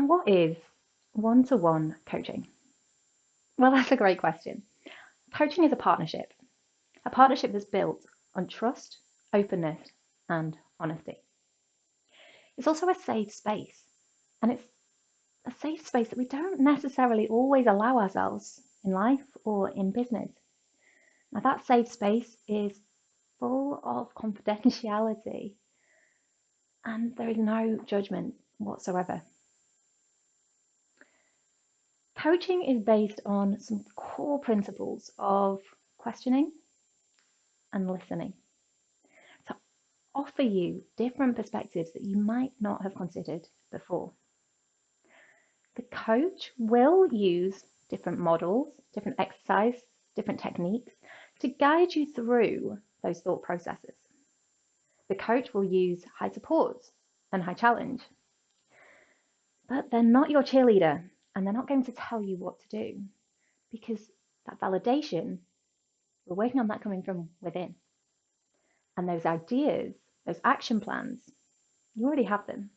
Now, what is one-to-one coaching? Well, that's a great question. Coaching is a partnership that's built on trust, openness, and honesty. It's also a safe space, and it's a safe space that we don't necessarily always allow ourselves in life or in business. Now, that safe space is full of confidentiality, and there is no judgment whatsoever. Coaching is based on some core principles of questioning and listening to offer you different perspectives that you might not have considered before. The coach will use different models, different exercise, different techniques to guide you through those thought processes. The coach will use high support and high challenge, but they're not your cheerleader and they're not going to tell you what to do because that validation, we're working on that coming from within. And those ideas, those action plans, you already have them.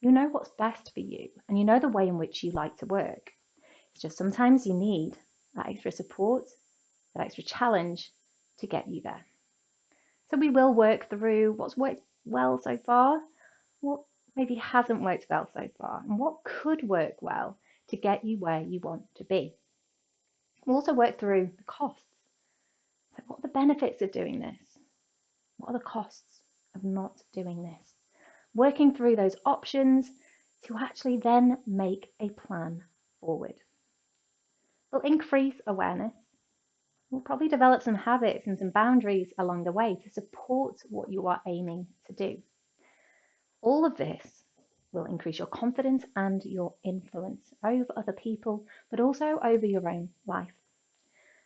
You know what's best for you and you know the way in which you like to work. It's just sometimes you need that extra support, that extra challenge to get you there. So we will work through what's worked well so far, what maybe hasn't worked well so far, and what could work well to get you where you want to be. We'll also work through the costs. So what are the benefits of doing this? What are the costs of not doing this? Working through those options to actually then make a plan forward. We'll increase awareness. We'll probably develop some habits and some boundaries along the way to support what you are aiming to do. All of this will increase your confidence and your influence over other people, but also over your own life.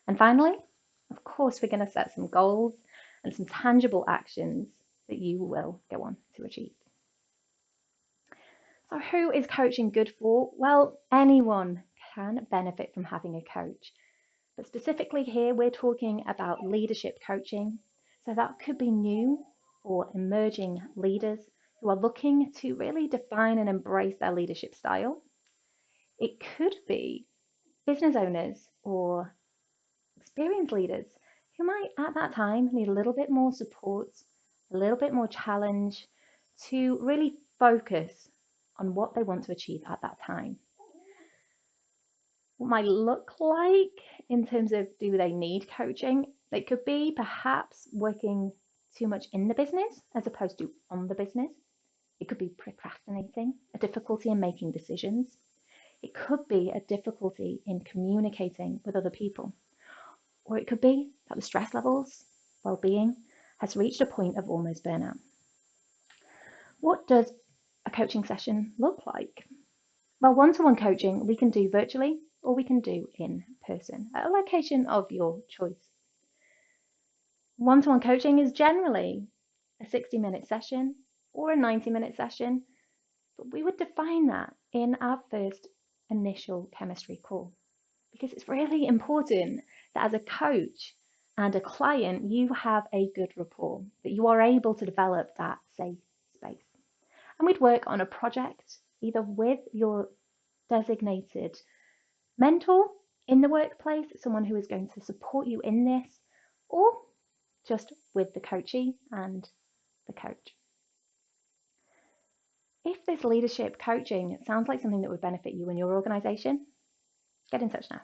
And finally, of course, we're going to set some goals and some tangible actions that you will go on to achieve. So who is coaching good for? Well, anyone can benefit from having a coach. But specifically here, we're talking about leadership coaching. So that could be new or emerging leaders who are looking to really define and embrace their leadership style. It could be business owners or experienced leaders who might at that time need a little bit more support, a little bit more challenge to really focus on what they want to achieve at that time. What might look like in terms of do they need coaching? It could be perhaps working too much in the business as opposed to on the business. It could be procrastinating, a difficulty in making decisions. It could be a difficulty in communicating with other people. Or it could be that the stress levels, well-being, has reached a point of almost burnout. What does a coaching session look like? Well, one-to-one coaching we can do virtually or we can do in person at a location of your choice. One-to-one coaching is generally a 60-minute session or a 90-minute session, but we would define that in our first initial chemistry call because it's really important that as a coach and a client, you have a good rapport, that you are able to develop that safe space. And we'd work on a project either with your designated mentor in the workplace, someone who is going to support you in this, or just with the coachee and the coach. If this leadership coaching sounds like something that would benefit you and your organisation, get in touch now.